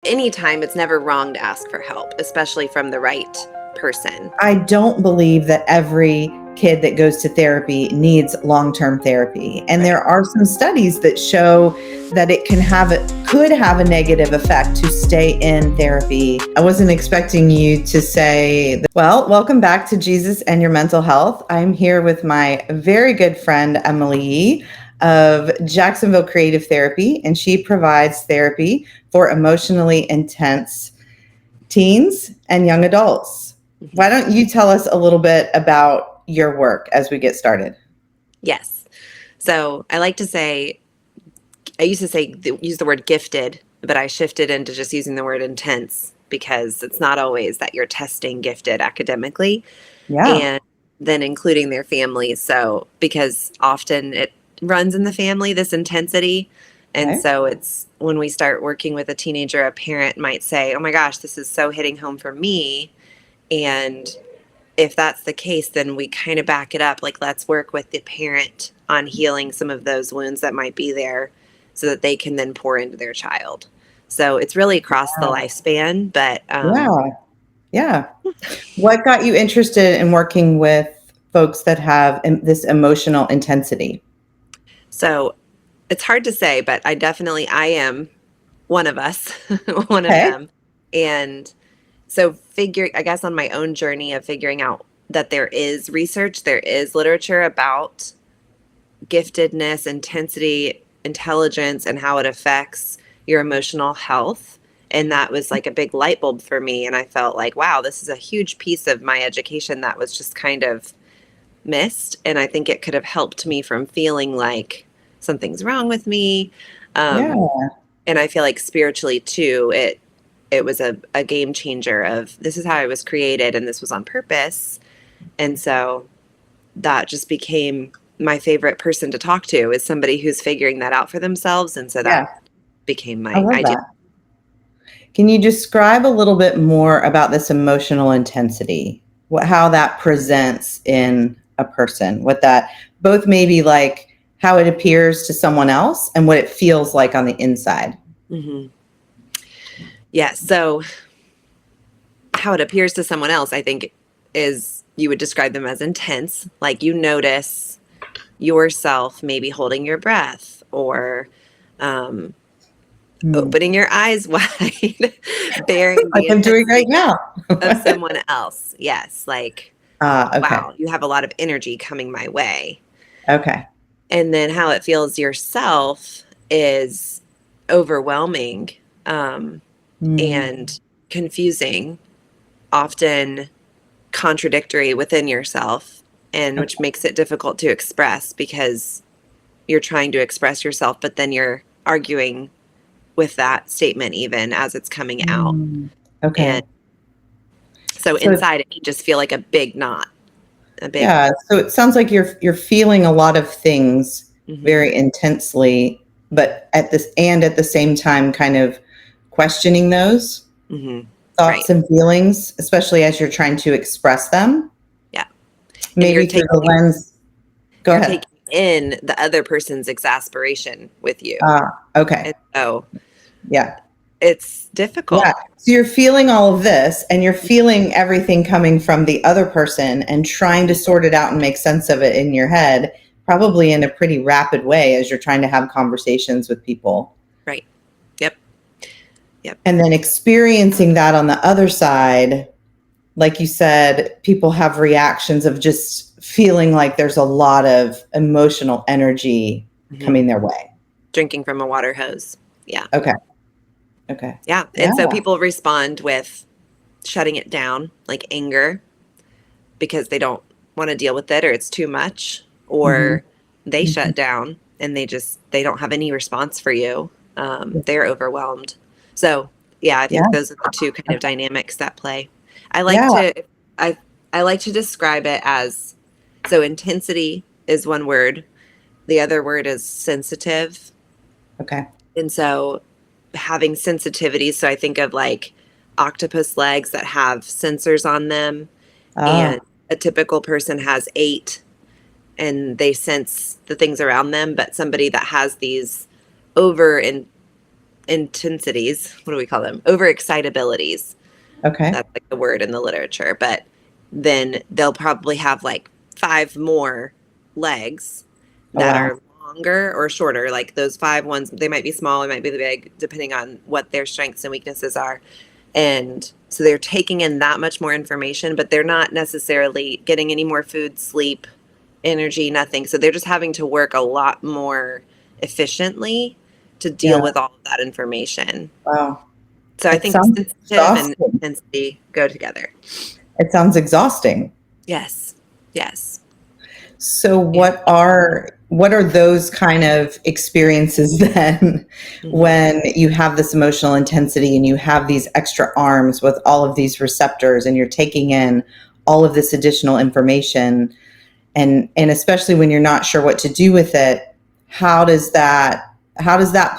anytime, it's never wrong to ask for help, especially from the right person. I don't believe that every kid that goes to therapy needs long-term therapy. And there are some studies that show that it could have a negative effect to stay in therapy. I wasn't expecting you to say, well, welcome back to Jesus and Your Mental Health. I'm here with my very good friend, Emily Yee of Jacksonville Creative Therapy, and she provides therapy for emotionally intense teens and young adults. Why don't you tell us a little bit about your work as we get started? Yes. So I used to say, use the word gifted, but I shifted into just using the word intense because it's not always that you're testing gifted academically. Yeah. And then including their families. So, because often it runs in the family, this intensity. And Okay. so it's when we start working with a teenager, a parent might say, oh my gosh, this is so hitting home for me. And if that's the case, then we kind of back it up. Like, let's work with the parent on healing some of those wounds that might be there so that they can then pour into their child. So it's really across the lifespan, but Yeah. What got you interested in working with folks that have this emotional intensity? so it's hard to say, but I am one of us, one of Okay. them. And so I guess on my own journey of figuring out that there is research, there is literature about giftedness, intensity, intelligence, and how it affects your emotional health. And that was like a big light bulb for me. And I felt like, wow, this is a huge piece of my education that was just kind of missed. And I think it could have helped me from feeling like something's wrong with me. Yeah. And I feel like spiritually too, it was a game changer of this is how I was created and this was on purpose. And so that just became my favorite person to talk to, is somebody who's figuring that out for themselves. And so that became I my love idea. that. Can you describe a little bit more about this emotional intensity? How that presents in a person, what that both maybe like how it appears to someone else and what it feels like on the inside? Mm-hmm. Yeah. So how it appears to someone else, I think, is you would describe them as intense. Like you notice yourself maybe holding your breath or opening your eyes wide, bearing like the I'm doing right now. of someone else. Yes. Like, Okay. wow, you have a lot of energy coming my way. Okay. And then how it feels yourself is overwhelming and confusing, often contradictory within yourself, and which makes it difficult to express because you're trying to express yourself, but then you're arguing with that statement even as it's coming out. Okay. And so inside it, you just feel like a big knot. Yeah. So it sounds like you're feeling a lot of things very intensely, but at the same time kind of questioning those thoughts and feelings, especially as you're trying to express them. Yeah. Maybe through the lens. Go ahead. Taking in the other person's exasperation with you. Okay. And so yeah. It's difficult. Yeah. So you're feeling all of this and you're feeling everything coming from the other person and trying to sort it out and make sense of it in your head, probably in a pretty rapid way as you're trying to have conversations with people. Right. Yep. And then experiencing that on the other side, like you said, people have reactions of just feeling like there's a lot of emotional energy coming their way. Drinking from a water hose. Yeah. Okay. Yeah. And so people respond with shutting it down, like anger, because they don't want to deal with it or it's too much, or they shut down and they don't have any response for you. They're overwhelmed. So yeah, I think those are the two kind of dynamics that play. I like to describe it as, so intensity is one word. The other word is sensitive. Okay. And so having sensitivity. So I think of like octopus legs that have sensors on them, and a typical person has 8 and they sense the things around them. But somebody that has these over intensities. What do we call them? Overexcitabilities. Okay. That's like the word in the literature. But then they'll probably have like 5 more legs Oh, that wow. are longer or shorter. Like those 5 ones, they might be small, it might be big, depending on what their strengths and weaknesses are. And so they're taking in that much more information, but they're not necessarily getting any more food, sleep, energy, nothing. So they're just having to work a lot more efficiently to deal Yeah. with all of that information. Wow. So I It think sounds sensitive and exhausting. intensity go together. It sounds exhausting. Yes. Yes. So Yeah. what are those kind of experiences then Mm-hmm. when you have this emotional intensity and you have these extra arms with all of these receptors and you're taking in all of this additional information and especially when you're not sure what to do with it, how does that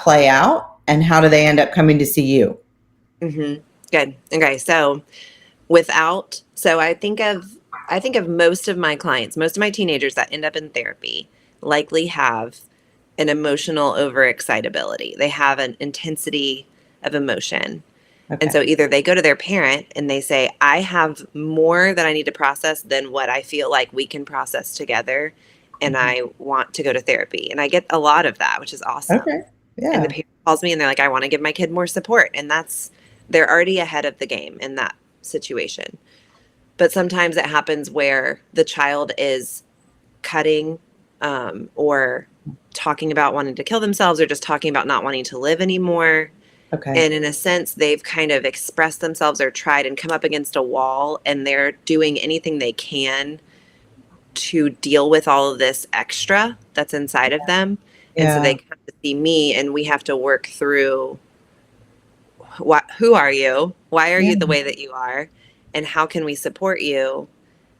play out and how do they end up coming to see you? Mm-hmm. Good. Okay. So I think of most of my clients, most of my teenagers that end up in therapy likely have an emotional overexcitability. They have an intensity of emotion. And Okay. so either they go to their parent and they say, I have more that I need to process than what I feel like we can process together. And Mhm. I want to go to therapy. And I get a lot of that, which is awesome. Okay. And the Yeah. parent calls me and they're like, I want to give my kid more support. And they're already ahead of the game in that situation. But sometimes it happens where the child is cutting or talking about wanting to kill themselves or just talking about not wanting to live anymore. Okay. And in a sense, they've kind of expressed themselves or tried and come up against a wall, and they're doing anything they can to deal with all of this extra that's inside of them. And so they Yeah. come to see me, and we have to work through who are you? Why are Yeah. you the way that you are? And how can we support you?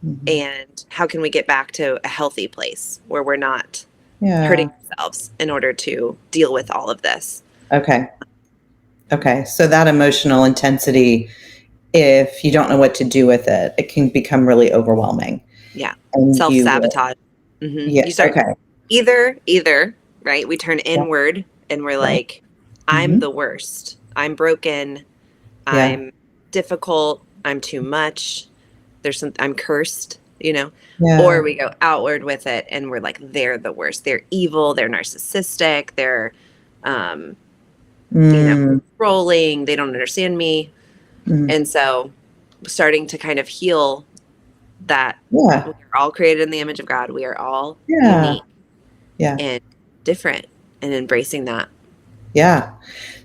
Mhm. And how can we get back to a healthy place where we're not hurting Yeah. ourselves in order to deal with all of this? Okay. Okay. So that emotional intensity, if you don't know what to do with it, it can become really overwhelming. Yeah. And Self you, sabotage. yeah. You start Okay. either, right? We turn Yeah. inward and we're Right. like, I'm Hmm. the worst. I'm broken. Yeah. I'm difficult. I'm too much. I'm cursed. Or Yeah. we go outward with it and we're like, they're the worst. They're evil. They're narcissistic. They're, um, Mm, controlling. They don't understand me. mm. And so starting to kind of heal that we Yeah. are all created in the image of God. We are all Yeah. unique Yeah. and different and embracing that. Yeah.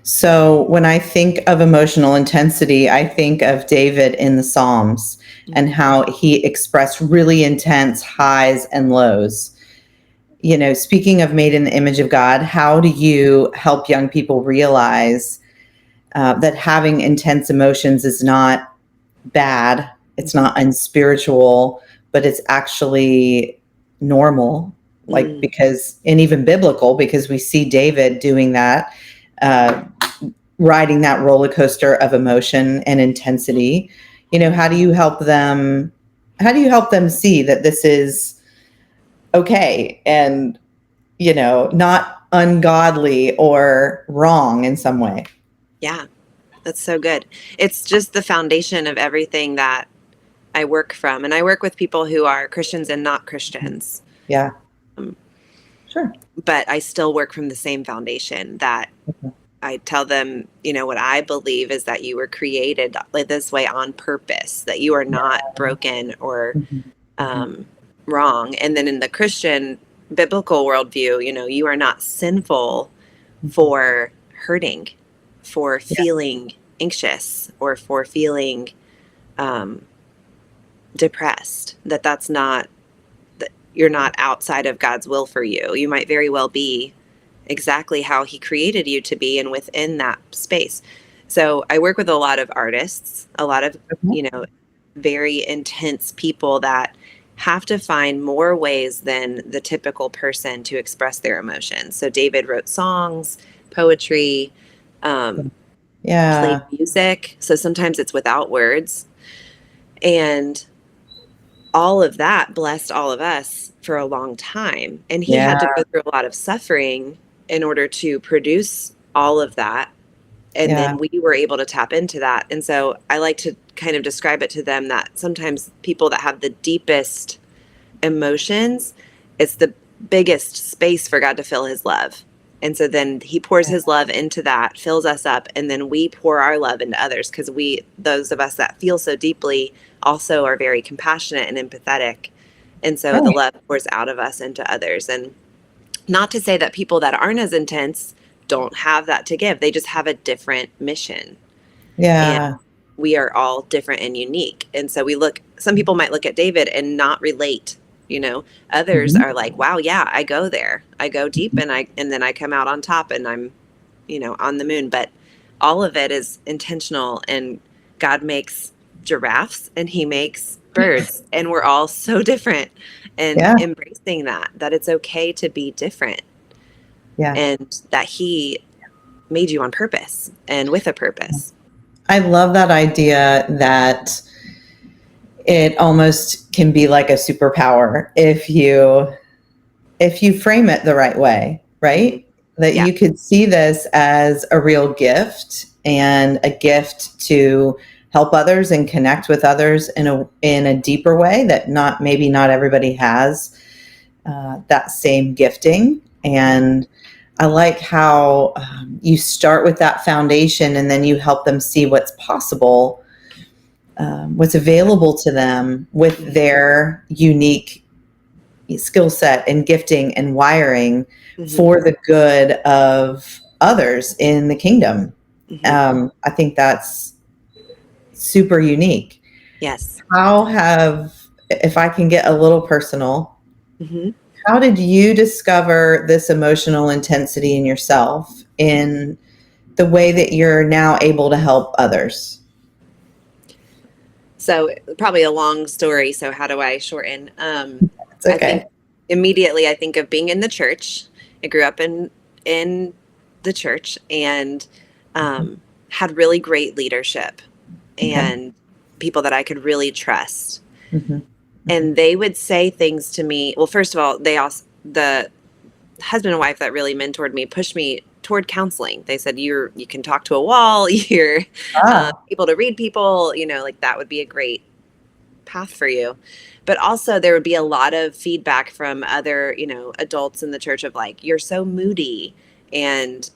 So when I think of emotional intensity, I think of David in the Psalms and Mhm. how he expressed really intense highs and lows. Speaking of made in the image of God, how do you help young people realize that having intense emotions is not bad? It's not unspiritual, but it's actually normal. Like, Mm, because, and even biblical, because we see David doing that, uh, riding that roller coaster of emotion and intensity. How do you help them? How do you help them see that this is okay and not ungodly or wrong in some way? yeah, that's so good. It's just the foundation of everything that I work from. And I work with people who are Christians and not Christians. Yeah, Um, sure. but I still work from the same foundation that Okay. I tell them, what I believe is that you were created like this way on purpose, that you are not broken or Mhm, mhm. um, wrong. And then in the Christian biblical worldview, you are not sinful Mhm. for hurting, for Yeah, feeling anxious, or for feeling um, depressed. That's not that you're not outside of God's will for you. You might very well be exactly how He created you to be, and within that space. So I work with a lot of artists, a lot of okay. very intense people that have to find more ways than the typical person to express their emotions. So David wrote songs, poetry, um, played Yeah, music. So sometimes it's without words. And all of that blessed all of us for a long time. And he yeah, had to go through a lot of suffering in order to produce all of that. And Yeah. then we were able to tap into that. And so I like to kind of describe it to them that sometimes people that have the deepest emotions, it's the biggest space for God to fill his love. And so then he pours his love into that, fills us up, and then we pour our love into others, because those of us that feel so deeply also are very compassionate and empathetic. And so the love pours out of us into others. And not to say that people that aren't as intense don't have that to give. They just have a different mission. Yeah. And we are all different and unique. And so some people might look at David and not relate, others Mhm. are like, wow, yeah, I go there. I go deep and then I come out on top and I'm, on the moon. But all of it is intentional, and God makes giraffes and he makes birds, and we're all so different, and Yeah. embracing that it's okay to be different, Yeah. and that he made you on purpose and with a purpose. I love that idea that it almost can be like a superpower if you frame it the right way, right? That Yeah. you could see this as a real gift, and a gift to help others and connect with others in a deeper way that maybe not everybody has that same gifting. And I like how you start with that foundation, and then you help them see what's possible, what's available to them with their unique skill set and gifting and wiring for the good of others in the kingdom. I think that's super unique. Yes. If I can get a little personal, how did you discover this emotional intensity in yourself in the way that you're now able to help others? So probably a long story. So how do I shorten? It's okay. I think immediately I think of being in the church. I grew up in the church, and had really great leadership and people that I could really trust. And they would say things to me. Well, first of all, the husband and wife that really mentored me pushed me toward counseling. They said, you can talk to a wall, you're able to read people, like that would be a great path for you. But also there would be a lot of feedback from other, adults in the church of like, you're so moody, and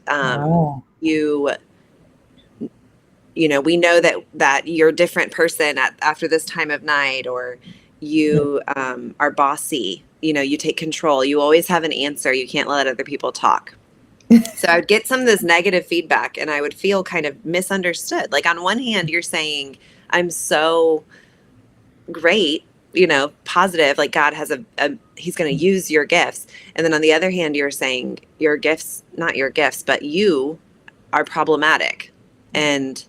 we know that you're a different person after this time of night, or you are bossy, you take control, you always have an answer, you can't let other people talk. So I would get some of this negative feedback, and I would feel kind of misunderstood. Like, on one hand, you're saying, I'm so great, positive, like God has he's going to use your gifts. And then on the other hand, you're saying your gifts, not your gifts, but you are problematic and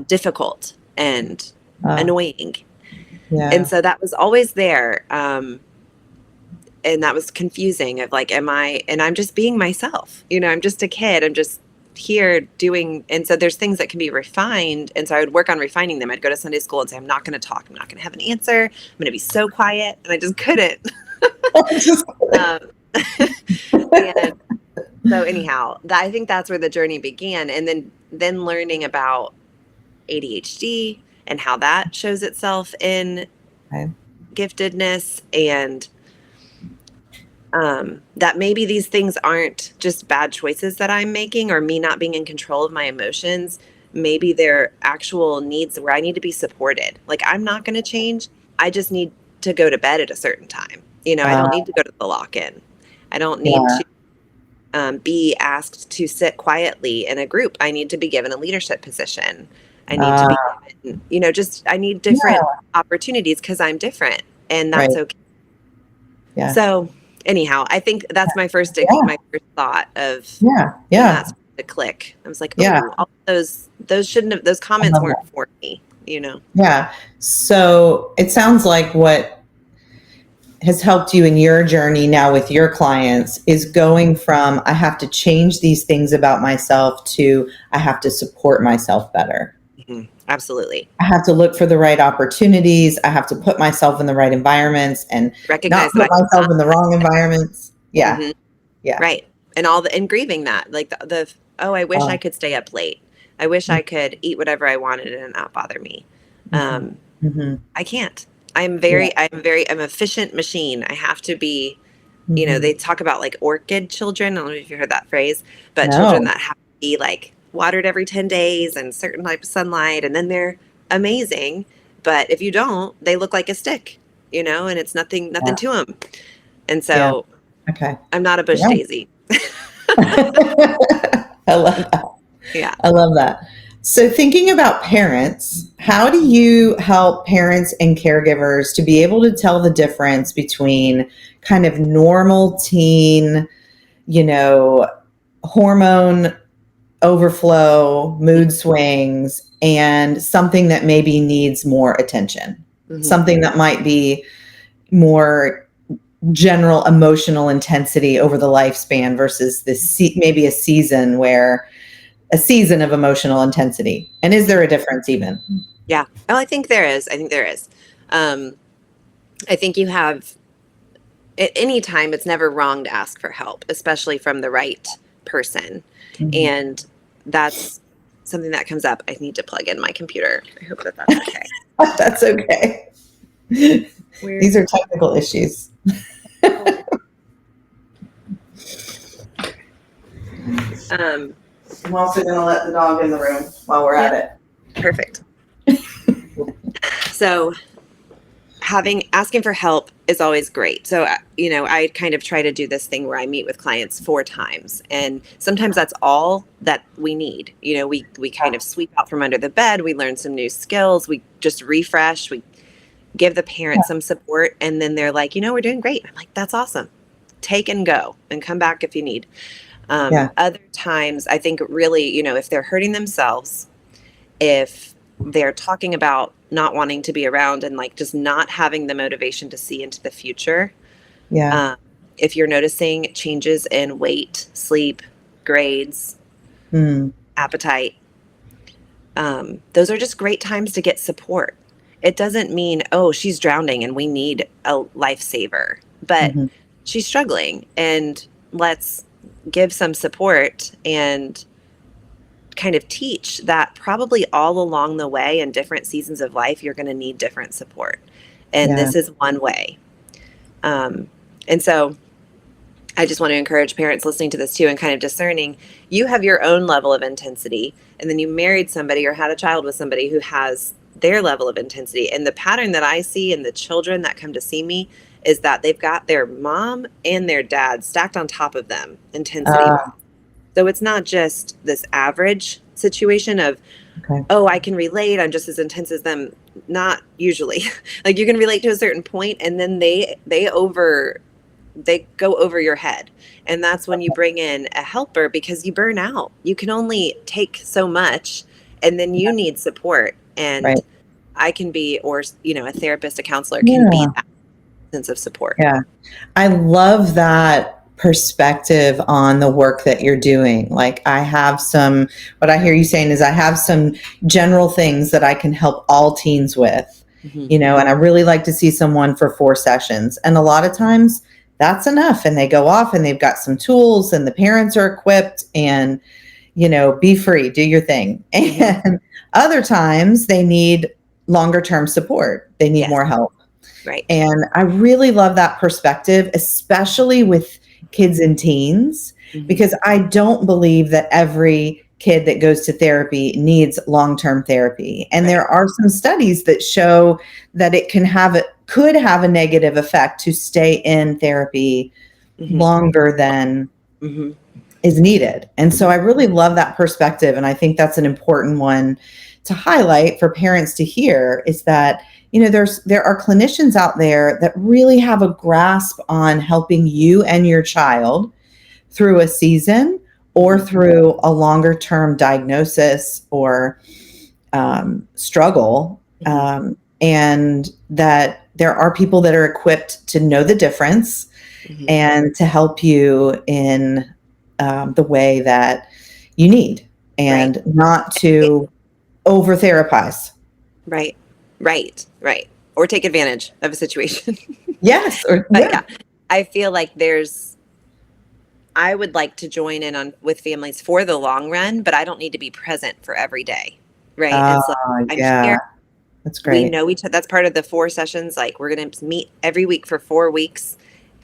difficult and annoying. And so that was always there. And that was confusing of like, and I'm just being myself, I'm just a kid. I'm just here doing. And so there's things that can be refined. And so I would work on refining them. I'd go to Sunday school and say, I'm not going to talk. I'm not going to have an answer. I'm going to be so quiet. And I just couldn't. And so anyhow, I think that's where the journey began. And then learning about ADHD and how that shows itself in giftedness, and that maybe these things aren't just bad choices that I'm making, or me not being in control of my emotions. Maybe they're actual needs where I need to be supported. Like, I'm not going to change. I just need to go to bed at a certain time. I don't need to go to the lock-in. I don't need to be asked to sit quietly in a group. I need to be given a leadership position. I need to be given, I need different opportunities because I'm different, and that's okay. Yeah. So anyhow, I think that's my first thought of that's the click. I was like, all those comments weren't for me, Yeah. So it sounds like what has helped you in your journey now with your clients is going from, I have to change these things about myself, to I have to support myself better. Mm-hmm. Absolutely. I have to look for the right opportunities. I have to put myself in the right environments and recognize not put myself in the wrong environments. Yeah. Right. And grieving that, like I wish I could stay up late. I wish I could eat whatever I wanted and not bother me. Mhm. Mhm. I can't. Yeah. I'm an efficient machine. I have to be, Mhm. they talk about like orchid children. I don't know if you heard that phrase, but children No. that have to be like watered every 10 days and certain type of sunlight, and then they're amazing. But if you don't, they look like a stick, and it's nothing Yeah. to them. And Yeah. so Okay. I'm not a bush Yeah. daisy. I love that. Yeah. I love that. So, thinking about parents, how do you help parents and caregivers to be able to tell the difference between kind of normal teen, you know, hormone overflow, mood swings, and something that maybe needs more attention? Hmm. Something that might be more general emotional intensity over the lifespan versus maybe a season of emotional intensity. And is there a difference even? Yeah. Oh, I think there is. Um, I think you have, at any time, it's never wrong to ask for help, especially from the right person. Mhm. And that's something that comes up. I need to plug in my computer. I hope that that's okay. That's okay. Where? These are technical issues. Um, I'm also going to let the dog in the room while we're at it. Perfect. So asking for help is always great. So, I kind of try to do this thing where I meet with clients 4 times, and sometimes that's all that we need. We kind of sweep out from under the bed. We learn some new skills. We just refresh. We give the parent some support, and then they're like, we're doing great. I'm like, that's awesome. Take and go and come back if you need. Yeah. Other times, I think really, if they're hurting themselves, if they're talking about not wanting to be around and like just not having the motivation to see into the future. Yeah. If you're noticing changes in weight, sleep, grades, appetite, those are just great times to get support. It doesn't mean, oh, she's drowning and we need a lifesaver, but Mm-hmm. she's struggling, and let's give some support and kind of teach that probably all along the way in different seasons of life, you're going to need different support. And Yeah. this is one way. And so I just want to encourage parents listening to this too, and kind of discerning, you have your own level of intensity, and then you married somebody or had a child with somebody who has their level of intensity. And the pattern that I see in the children that come to see me is that they've got their mom and their dad stacked on top of them intensity wise. So it's not just this average situation of, Okay. oh, I can relate, I'm just as intense as them. Not usually. Like, you can relate to a certain point, and then they go over your head. And that's when you bring in a helper, because you burn out. You can only take so much, and then you need support. And Right. I can be, or, a therapist, a counselor can be Yeah. that sense of support. Yeah. I love that perspective on the work that you're doing. Like, what I hear you saying is I have some general things that I can help all teens with, Mm-hmm. and I really like to see someone for 4 sessions. And a lot of times that's enough. And they go off and they've got some tools and the parents are equipped and, be free, do your thing. Mm-hmm. And other times they need longer term support. They need Yes. more help. Right. And I really love that perspective, especially with kids and teens, because I don't believe that every kid that goes to therapy needs long-term therapy. And there are some studies that show that could have a negative effect to stay in therapy longer than is needed. And so I really love that perspective. And I think that's an important one to highlight for parents to hear, is that there are clinicians out there that really have a grasp on helping you and your child through a season or through a longer term diagnosis or struggle. And that there are people that are equipped to know the difference and to help you in the way that you need, and not to over therapize. Right. Or take advantage of a situation. Yes. But yeah, I feel like there's I would like to join in on with families for the long run, but I don't need to be present for every day. Right. It's like, I'm Yeah, here. that's We great. know each other. That's part of the 4 sessions. Like, we're going to meet every week for 4 weeks.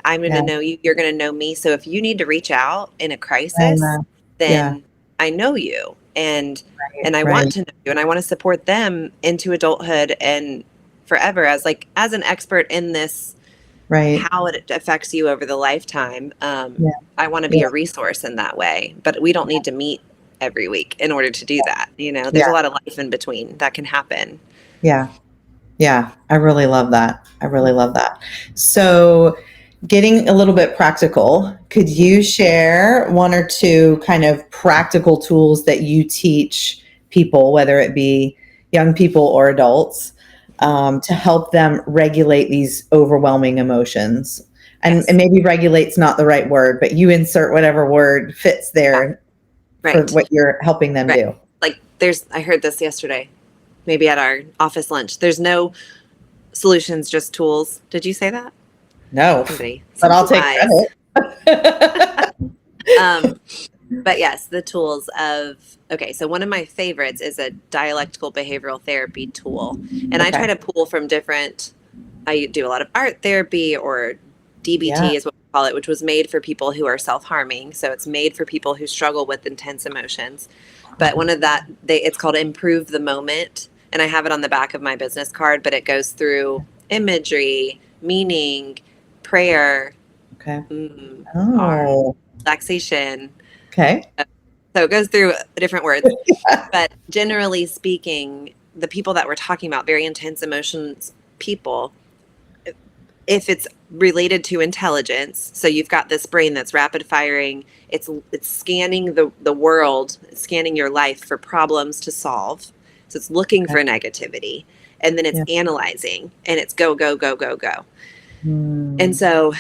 I'm going Yeah, to know you. You're going to know me. So if you need to reach out in a crisis, yeah, yeah, then I know you, and I want right, to know you, and I want to support them into adulthood and forever as an expert in this, right. how it affects you over the lifetime. Yeah, I want to be yeah, a resource in that way, but we don't need to meet every week in order to do that. There's yeah, a lot of life in between that can happen. yeah. Yeah, I really love that. I really love that. So, getting a little bit practical, could you share one or two kind of practical tools that you teach people, whether it be young people or adults, to help them regulate these overwhelming emotions? And Yes. maybe regulate's not the right word, but you insert whatever word fits Yeah. there for Right. what you're helping them Right. do. Like, I heard this yesterday, maybe at our office lunch. There's no solutions, just tools. Did you say that? No, but I'll Somebody take wise. credit. Um, but yes, the tools of, okay, so one of my favorites is a dialectical behavioral therapy tool. And I Okay. try to pull from I do a lot of art therapy, or Yeah. DBT is what we call it, which was made for people who are self-harming. So it's made for people who struggle with intense emotions. But one of it's called Improve the Moment. And I have it on the back of my business card, but it goes through imagery, meaning, prayer, Okay. our Oh, relaxation. okay. So it goes through different words. But generally speaking, the people that we're talking about, very intense emotions people, if it's related to intelligence, so you've got this brain that's rapid firing, it's scanning the world, scanning your life for problems to solve. So it's looking Okay. for negativity, and then it's Yeah. analyzing, and it's go, go, go, go, go. And Hmm. so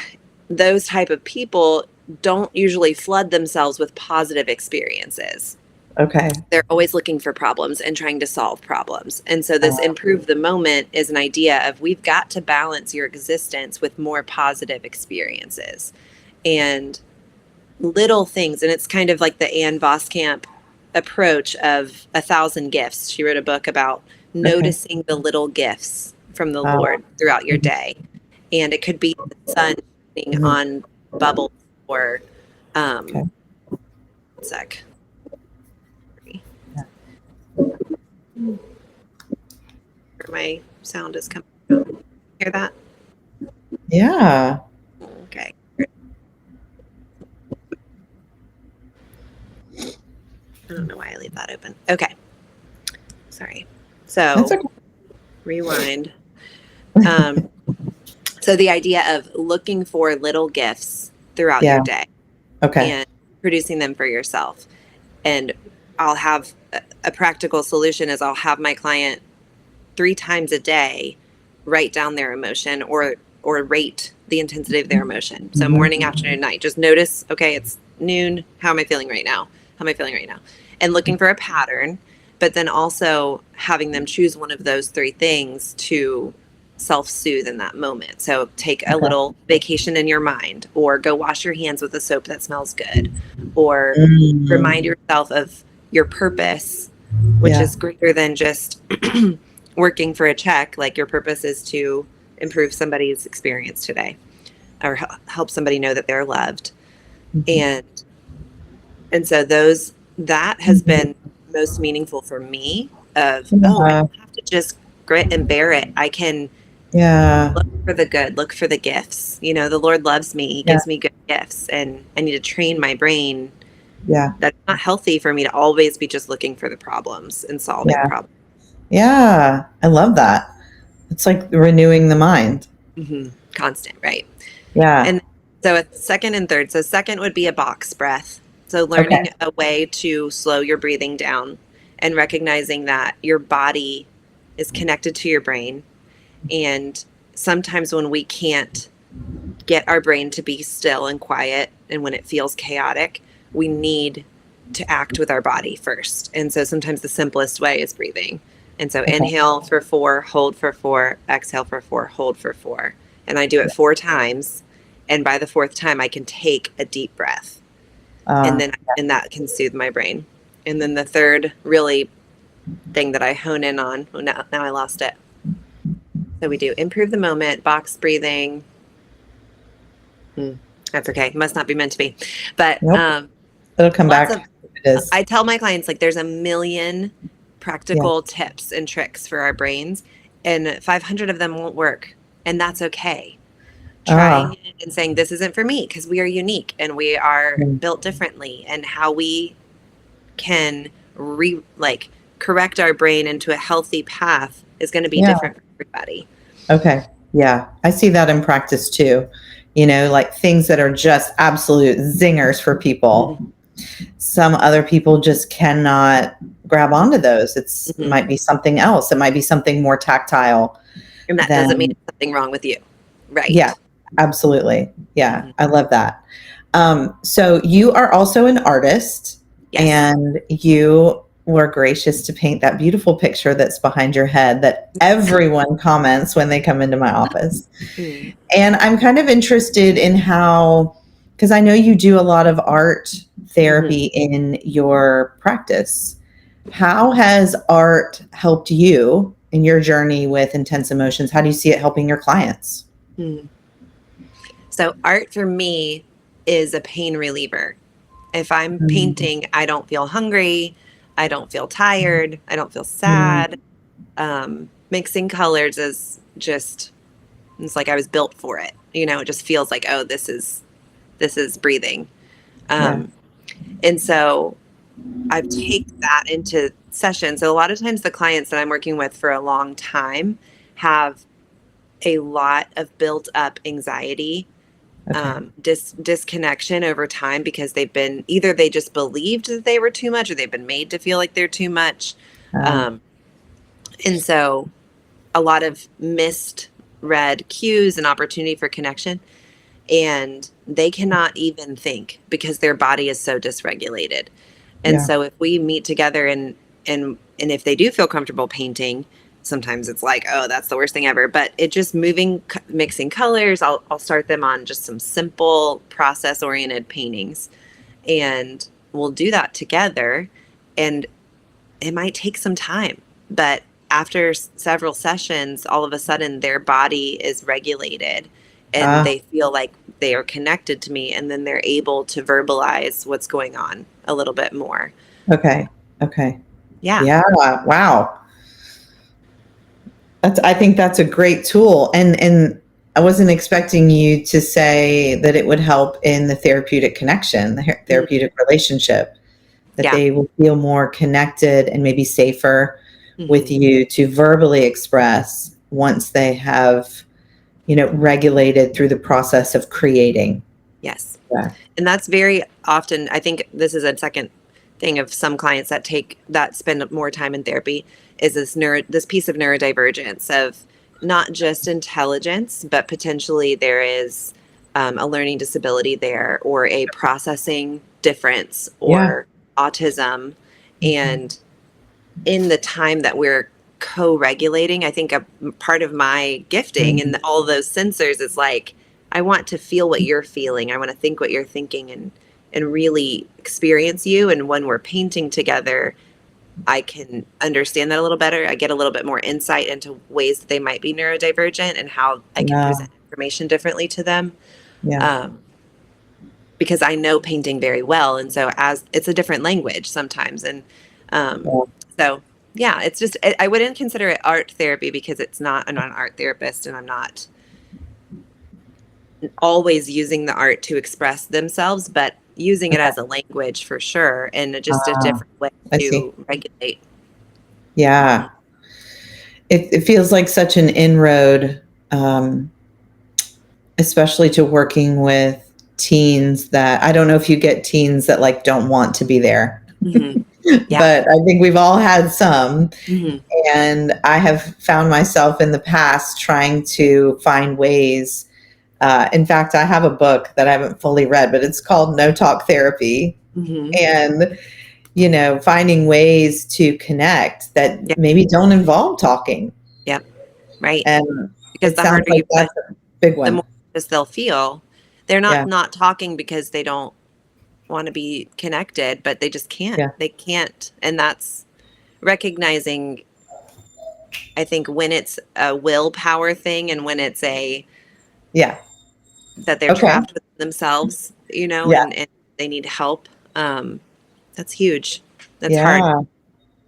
those type of people don't usually flood themselves with positive experiences. Okay. They're always looking for problems and trying to solve problems. And so this Uh, improve the moment is an idea of, we've got to balance your existence with more positive experiences and little things. And it's kind of like the Ann Voskamp approach of 1,000 gifts. She wrote a book about okay. noticing the little gifts from the Uh, Lord throughout your mhm, day. And it could be the sun shining mhm. on bubbles, or Okay. sec. Yeah. Where my sound is coming from. Hear that? Yeah. Okay. I don't know why I leave that open. Okay. Sorry. That's So okay. rewind. Um, so the idea of looking for little gifts throughout Yeah. your day Okay. and producing them for yourself. And I'll have a practical solution is, I'll have my client 3 times a day write down their emotion, or rate the intensity of their emotion. So Mhm. morning, afternoon, night. Just notice, okay, it's noon. How am I feeling right now? How am I feeling right now? And looking for a pattern, but then also having them choose one of those 3 things to self-soothe in that moment. So take a Okay. little vacation in your mind, or go wash your hands with a soap that smells good, or remind Mm. yourself of your purpose, which Yeah. is greater than just working for a check. Like, your purpose is to improve somebody's experience today, or help somebody know that they're loved. Mhm. And so that has Mhm. been most meaningful for me, of, oh, I Yeah. don't have to just grit and bear it. I can Yeah. look for the good, look for the gifts. The Lord loves me. He Yeah. gives me good gifts, and I need to train my brain. Yeah. That's not healthy for me to always be just looking for the problems and solving Yeah. problems. Yeah. I love that. It's like renewing the mind. Constant, right? Yeah. And so a second and third. So second would be a box breath. So Okay. learning a way to slow your breathing down, and recognizing that your body is connected to your brain. And sometimes when we can't get our brain to be still and quiet, and when it feels chaotic, we need to act with our body first. And so sometimes the simplest way is breathing. And so Okay. inhale for 4, hold for 4, exhale for 4, hold for 4. And I do it 4 times. And by the 4th time, I can take a deep breath. And then and that can soothe my brain. And then the third really thing that I hone in on, well, now I lost it. So we do improve the moment, box breathing. That's okay. It must not be meant to be. But Nope. It'll come lots back. of, It is. I tell my clients, like, there's a million Yeah. practical tips and tricks for our brains, and 500 of them won't work. And that's okay. Trying it and saying, this isn't for me, because we are unique and we are built differently, and how we can correct our brain into a healthy path is going to be different for everybody. Okay. Yeah. I see that in practice too. You know, like things that are just absolute zingers for people. Some other people just cannot grab onto those. It might be something else. It might be something more tactile. And that doesn't mean there's something wrong with you. Right. Yeah, absolutely. Yeah. I love that. So you are also an artist. Yes. And you were gracious to paint that beautiful picture that's behind your head that everyone comments when they come into my office. And I'm kind of interested in how, because I know you do a lot of art therapy in your practice. How has art helped you in your journey with intense emotions? How do you see it helping your clients? So art for me is a pain reliever. If I'm painting, I don't feel hungry. I don't feel tired. I don't feel sad. Mixing colors is just, it's like I was built for it. You know, it just feels like, oh, this is breathing. And so I've taken that into sessions. So a lot of times the clients that I'm working with for a long time have a lot of built up anxiety, disconnection over time, because they've been, either they just believed that they were too much, or they've been made to feel like they're too much. And so a lot of misread cues and opportunity for connection, and they cannot even think because their body is so dysregulated. And so if we meet together and if they do feel comfortable painting, sometimes it's like, oh, that's the worst thing ever. But it just mixing colors. I'll start them on just some simple process oriented paintings, and we'll do that together. And it might take some time, but after several sessions, all of a sudden their body is regulated and they feel like they are connected to me, and then they're able to verbalize what's going on a little bit more. Okay. Yeah. Wow. I think that's a great tool. And I wasn't expecting you to say that it would help in the therapeutic connection, the therapeutic relationship, that they will feel more connected and maybe safer with you to verbally express once they have, regulated through the process of creating. Yes. Yeah. And that's very often, I think this is a second thing of some clients that spend more time in therapy, is this piece of neurodivergence of not just intelligence, but potentially there is a learning disability there, or a processing difference, or autism. And in the time that we're co-regulating, I think a part of my gifting and all those sensors is like, I want to feel what you're feeling. I want to think what you're thinking, and really experience you. And when we're painting together, I can understand that a little better. I get a little bit more insight into ways that they might be neurodivergent and how I can present information differently to them. Because I know painting very well. And so as it's a different language sometimes. And so, yeah, it's just, I wouldn't consider it art therapy because I'm not an art therapist, and I'm not always using the art to express themselves, but using it as a language for sure, and just a different way to regulate. Yeah. It feels like such an inroad, especially to working with teens that, I don't know if you get teens that like don't want to be there. But I think we've all had some. And I have found myself in the past trying to find ways. In fact, I have a book that I haven't fully read, but it's called No Talk Therapy. And, finding ways to connect that maybe don't involve talking. Yep. Right. And because the harder you that's a big one. The more they'll feel. They're not talking because they don't want to be connected, but they just can't. Yeah. They can't. And that's recognizing, I think, when it's a willpower thing and when it's that they're Okay. trapped with themselves, Yeah. and they need help. That's huge. That's hard. Yeah.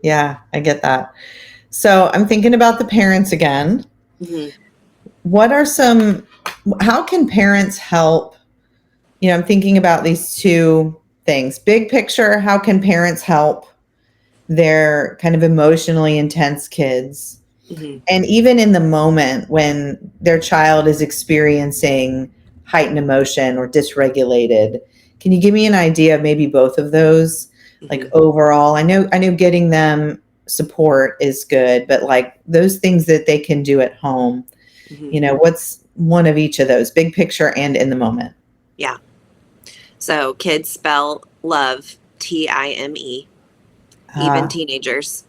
Yeah. I get that. So I'm thinking about the parents again. Hmm. How can parents help? I'm thinking about these two things. Big picture, how can parents help their kind of emotionally intense kids? Hmm. And even in the moment when their child is experiencing heightened emotion or dysregulated, can you give me an idea of maybe both of those? Like Hmm. overall, I know getting them support is good, but like those things that they can do at home, Hmm. what's one of each of those, big picture and in the moment? Yeah. So kids spell love Time, even Ah, teenagers.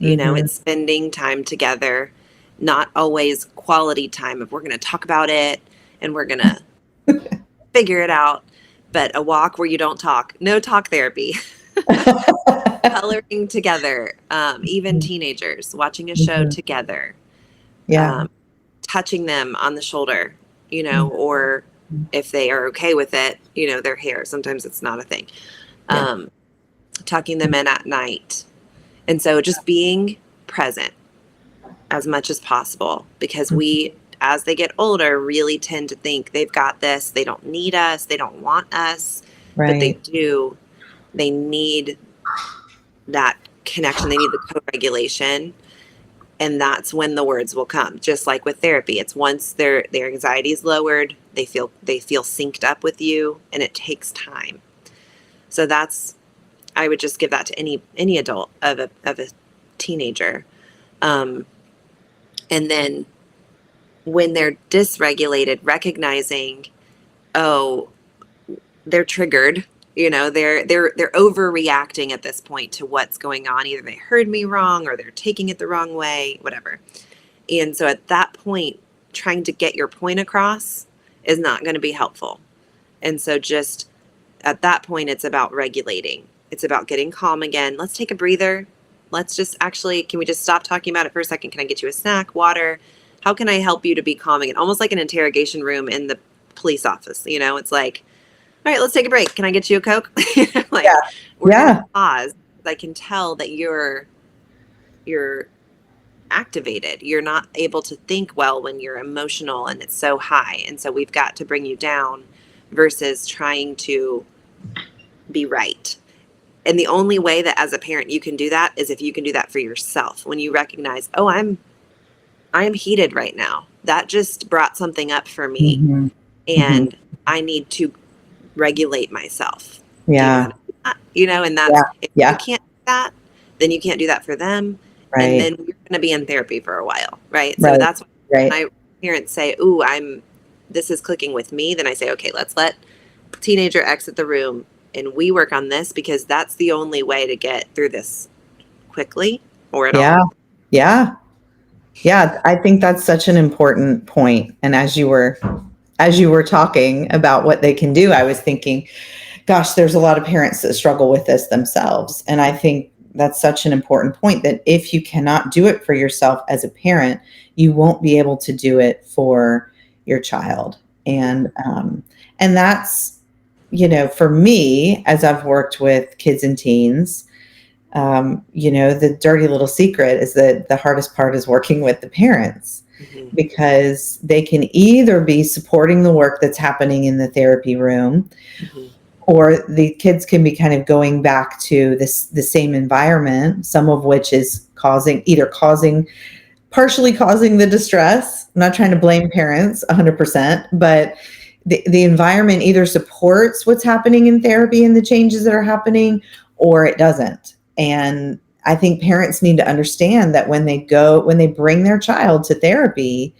mhm. It's spending time together, not always quality time of we're going to talk about it and we're going to figure it out, but a walk where you don't talk, no talk therapy. Coloring together, even teenagers watching a show Mhm. together, Yeah. um, touching them on the shoulder, Mhm. or if they are okay with it, their hair. Sometimes it's not a thing. Yeah. Um, tucking them in at night. And so just being present as much as possible, because Mhm. we, as they get older, really tend to think they've got this. They don't need us. They don't want us, but they Right. do. They need that connection. They need the co-regulation. And that's when the words will come. Just like with therapy, it's once their anxiety is lowered, they feel synced up with you, and it takes time. So I would just give that to any adult of a teenager. Um, and then when they're dysregulated, recognizing, oh, they're triggered. They're overreacting at this point to what's going on. Either they heard me wrong or they're taking it the wrong way, whatever. And so at that point, trying to get your point across is not going to be helpful. And so just at that point, it's about regulating. It's about getting calm again. Let's take a breather. Let's just actually, can we just stop talking about it for a second? Can I get you a snack, water? How can I help you to be calm again? Almost like an interrogation room in the police office. It's like, all right, let's take a break. Can I get you a Coke? Yeah. Like, we're going to Yeah. pause. I can tell that you're activated. You're not able to think well when you're emotional and it's so high. And so we've got to bring you down versus trying to be right. And the only way that as a parent you can do that is if you can do that for yourself. When you recognize, oh, I'm heated right now. That just brought something up for me Mhm. Mhm. and I need to regulate myself. Do you know how Yeah. to do that? And Yeah. that's, if you Yeah. can't do that, then you can't do that for them. And Right. then you're going to be in therapy for a while. Right. So Right. that's Right. when I parents say, ooh, this is clicking with me. Then I say, okay, let's let teenager exit the room and we work on this, because that's the only way to get through this quickly or at Yeah. all. Yeah. Yeah. I think that's such an important point. And as you were talking about what they can do, I was thinking, gosh, there's a lot of parents that struggle with this themselves. And I think that's such an important point, that if you cannot do it for yourself as a parent, you won't be able to do it for your child. And that's, for me, as I've worked with kids and teens, the dirty little secret is that the hardest part is working with the parents, Mm-hmm. because they can either be supporting the work that's happening in the therapy room, Mm-hmm. or the kids can be kind of going back to the same environment, some of which is partially causing the distress. I'm not trying to blame parents 100%, but the environment either supports what's happening in therapy and the changes that are happening, or it doesn't. And I think parents need to understand that when they bring their child to therapy,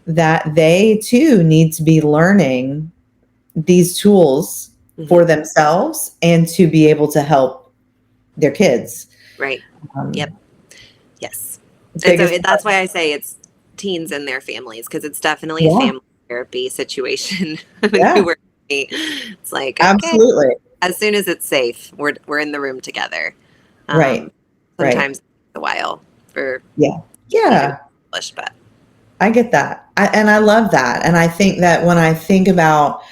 that they too need to be learning these tools Mm-hmm. for themselves and to be able to help their kids. Right. Um, Yep. Yes. the And so biggest part, that's why I say it's teens and their families, because it's definitely a yeah, family therapy situation when yeah, you work with me. It's like, okay, absolutely. as soon as it's safe, we're in the room together. Right. Sometimes it's a while for Yeah. but I get that. And I love that. And I think that when I think about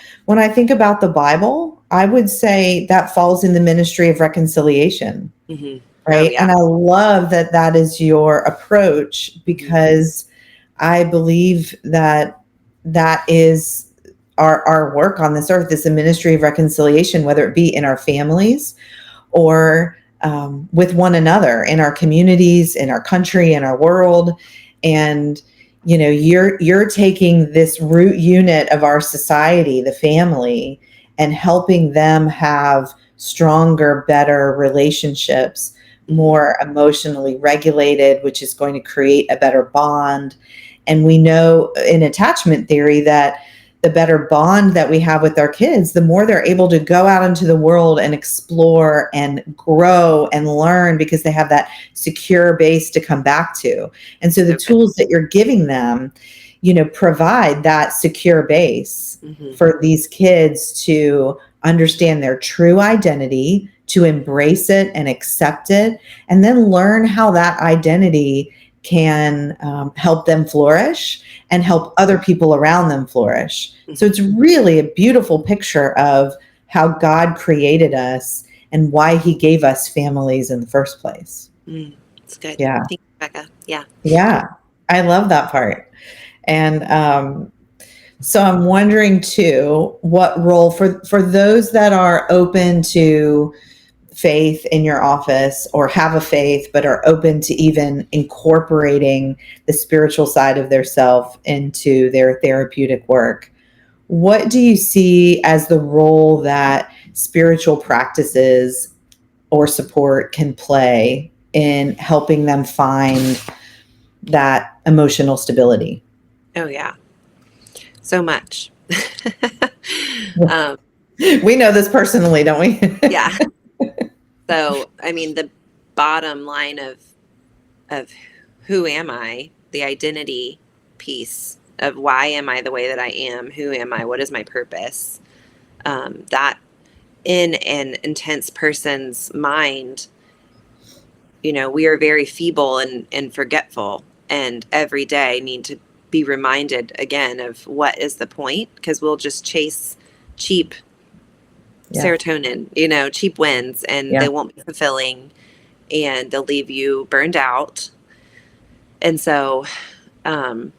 the Bible, I would say that falls in the ministry of reconciliation. Mm-hmm. Oh, Right. yeah. And I love that that is your approach, because I believe that that is our work on this earth, is a ministry of reconciliation, whether it be in our families or with one another, in our communities, in our country, in our world. And you're taking this root unit of our society, the family, and helping them have stronger, better relationships, more emotionally regulated, which is going to create a better bond. And we know in attachment theory that the better bond that we have with our kids, the more they're able to go out into the world and explore and grow and learn, because they have that secure base to come back to. And so the tools that you're giving them, provide that secure base for these kids to understand their true identity, to embrace it and accept it, and then learn how that identity can help them flourish and help other people around them flourish. So it's really a beautiful picture of how God created us and why he gave us families in the first place. It's good. Yeah. Thank you, Becca. Yeah. Yeah. I love that part. And so I'm wondering too, what role for those that are open to faith in your office, or have a faith but are open to even incorporating the spiritual side of their self into their therapeutic work, what do you see as the role that spiritual practices or support can play in helping them find that emotional stability? Oh, yeah. So much. We know this personally, don't we? Yeah. So, I mean, the bottom line of who am I, the identity piece of why am I the way that I am, who am I, what is my purpose, that in an intense person's mind, we are very feeble and forgetful, and every day need to be reminded again of what is the point, because we'll just chase cheap serotonin, cheap wins, and they won't be fulfilling, and they'll leave you burned out. And so, I'm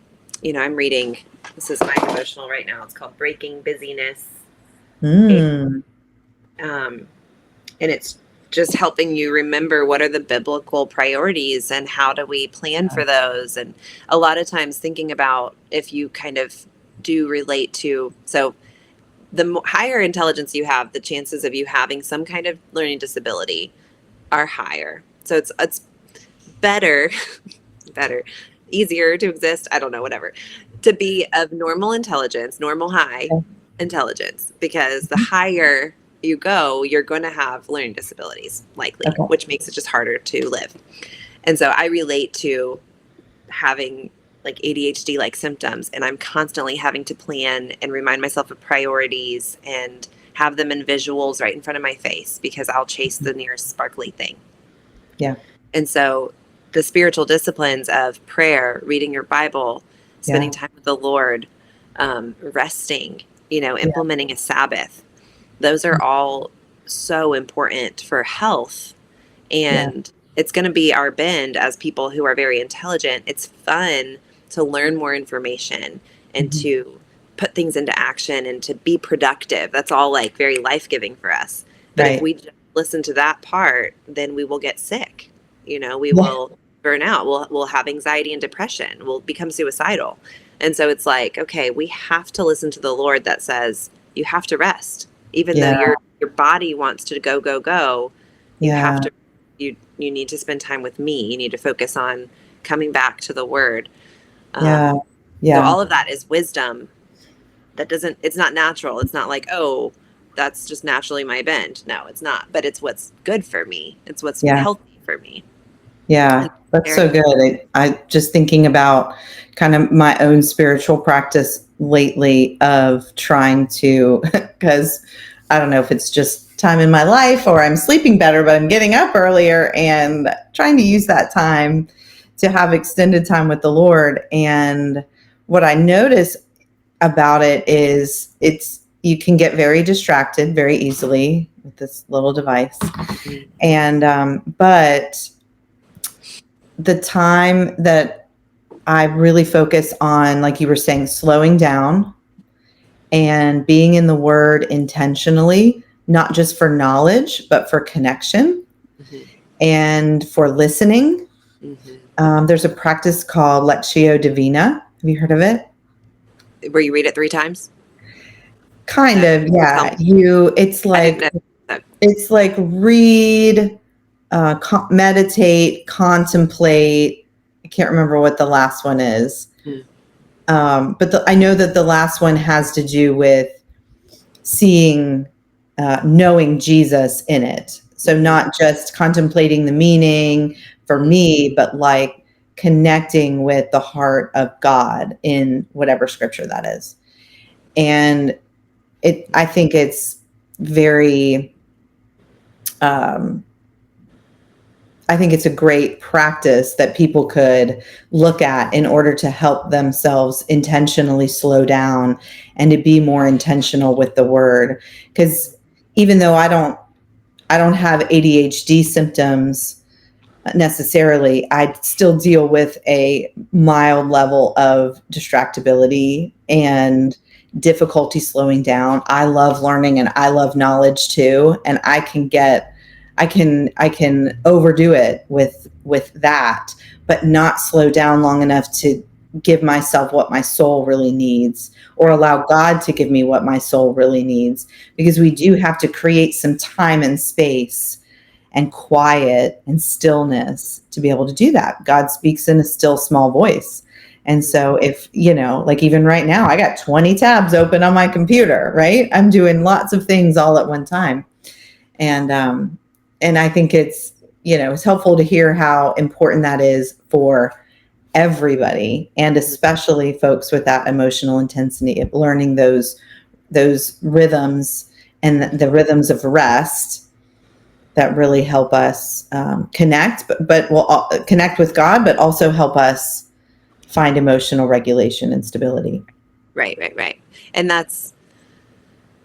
reading, this is my devotional right now. It's called Breaking Busyness. And it's just helping you remember what are the biblical priorities and how do we plan for those. And a lot of times thinking about, if you kind of do relate to, so the higher intelligence you have, the chances of you having some kind of learning disability are higher. So it's better, easier to exist. I don't know, whatever, to be of normal intelligence, normal high intelligence, because the higher you go, you're going to have learning disabilities likely, which makes it just harder to live. And so I relate to having like ADHD like symptoms, and I'm constantly having to plan and remind myself of priorities and have them in visuals right in front of my face, because I'll chase the nearest sparkly thing. Yeah. And so the spiritual disciplines of prayer, reading your Bible, spending time with the Lord, resting, implementing a Sabbath, those are all so important for health. And it's going to be our bend as people who are very intelligent. It's fun to learn more information and to put things into action and to be productive. That's all like very life-giving for us. But if we just listen to that part, then we will get sick. We will burn out. We'll have anxiety and depression. We'll become suicidal. And so it's like, okay, we have to listen to the Lord that says you have to rest. Even though your body wants to go, go, go, you have to, you need to spend time with me. You need to focus on coming back to the Word. So all of that is wisdom. It's not natural. It's not like, oh, that's just naturally my bend. No, it's not. But it's what's good for me. It's what's healthy for me. Yeah, that's so good. I just thinking about kind of my own spiritual practice lately of trying to, because I don't know if it's just time in my life, or I'm sleeping better, but I'm getting up earlier and trying to use that time to have extended time with the Lord. And what I notice about it is you can get very distracted very easily with this little device. And but the time that I really focus on, like you were saying, slowing down and being in the Word intentionally, not just for knowledge, but for connection and for listening. There's a practice called Lectio Divina. Have you heard of it? Where you read it 3 times? Kind of, yeah. It's like read, meditate, contemplate. I can't remember what the last one is. But I know that the last one has to do with seeing, knowing Jesus in it. So not just contemplating the meaning for me, but like connecting with the heart of God in whatever scripture that is. And I think it's very, I think it's a great practice that people could look at in order to help themselves intentionally slow down and to be more intentional with the Word. Because even though I don't have ADHD symptoms necessarily, I still deal with a mild level of distractibility and difficulty slowing down. I love learning and I love knowledge too, and I can overdo it with that, but not slow down long enough to give myself what my soul really needs, or allow God to give me what my soul really needs, because we do have to create some time and space and quiet and stillness to be able to do that. God speaks in a still small voice. And so if, like even right now, I got 20 tabs open on my computer, right? I'm doing lots of things all at one time. And I think it's helpful to hear how important that is for everybody, and especially folks with that emotional intensity of learning those rhythms and the rhythms of rest that really help us connect, but will connect with God, but also help us find emotional regulation and stability. Right. And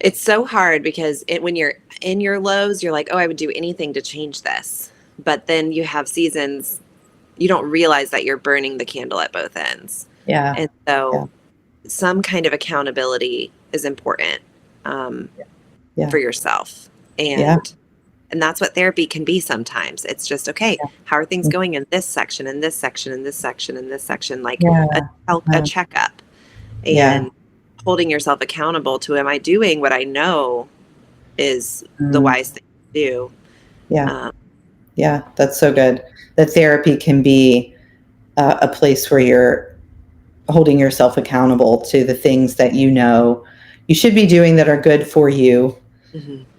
it's so hard because when you're in your lows, you're like, oh, I would do anything to change this. But then you have seasons, you don't realize that you're burning the candle at both ends. Yeah. And so some kind of accountability is important for yourself. And that's what therapy can be sometimes. It's just, okay, how are things going in this section, in this section, in this section, in this section, like a checkup. And holding yourself accountable to, am I doing what I know is the wise thing to do? Yeah, that's so good. The therapy can be a place where you're holding yourself accountable to the things that you should be doing that are good for you,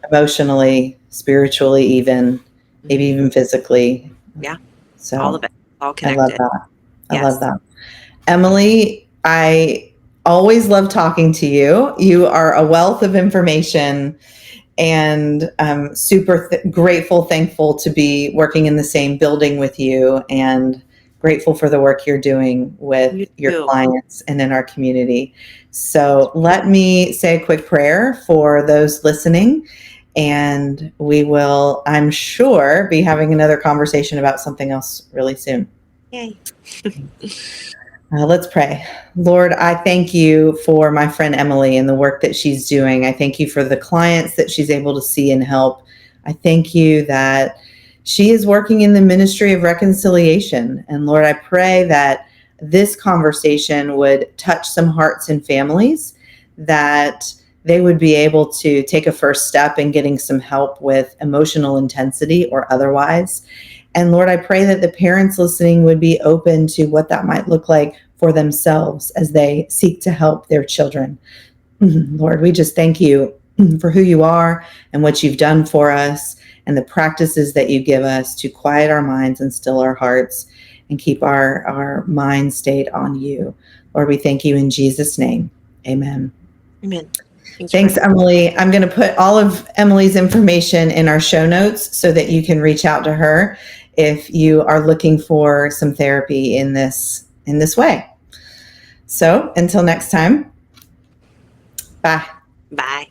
emotionally, spiritually, even maybe even physically. Yeah. So all of it, all connected. I love that. Emily, I always love talking to you. You are a wealth of information, and I'm super grateful, thankful to be working in the same building with you, and grateful for the work you're doing with your clients and in our community. So let me say a quick prayer for those listening, and we will, I'm sure, be having another conversation about something else really soon. Yay. Let's pray. Lord, I thank you for my friend Emily and the work that she's doing. I thank you for the clients that she's able to see and help. I thank you that she is working in the ministry of reconciliation. And Lord, I pray that this conversation would touch some hearts and families, that they would be able to take a first step in getting some help with emotional intensity or otherwise. And Lord, I pray that the parents listening would be open to what that might look like for themselves as they seek to help their children. Lord, we just thank you for who you are and what you've done for us, and the practices that you give us to quiet our minds and still our hearts and keep our minds stayed on you. Lord, we thank you in Jesus' name. Amen. Amen. Thanks, Emily. I'm going to put all of Emily's information in our show notes so that you can reach out to her if you are looking for some therapy in this way. So until next time, bye. Bye.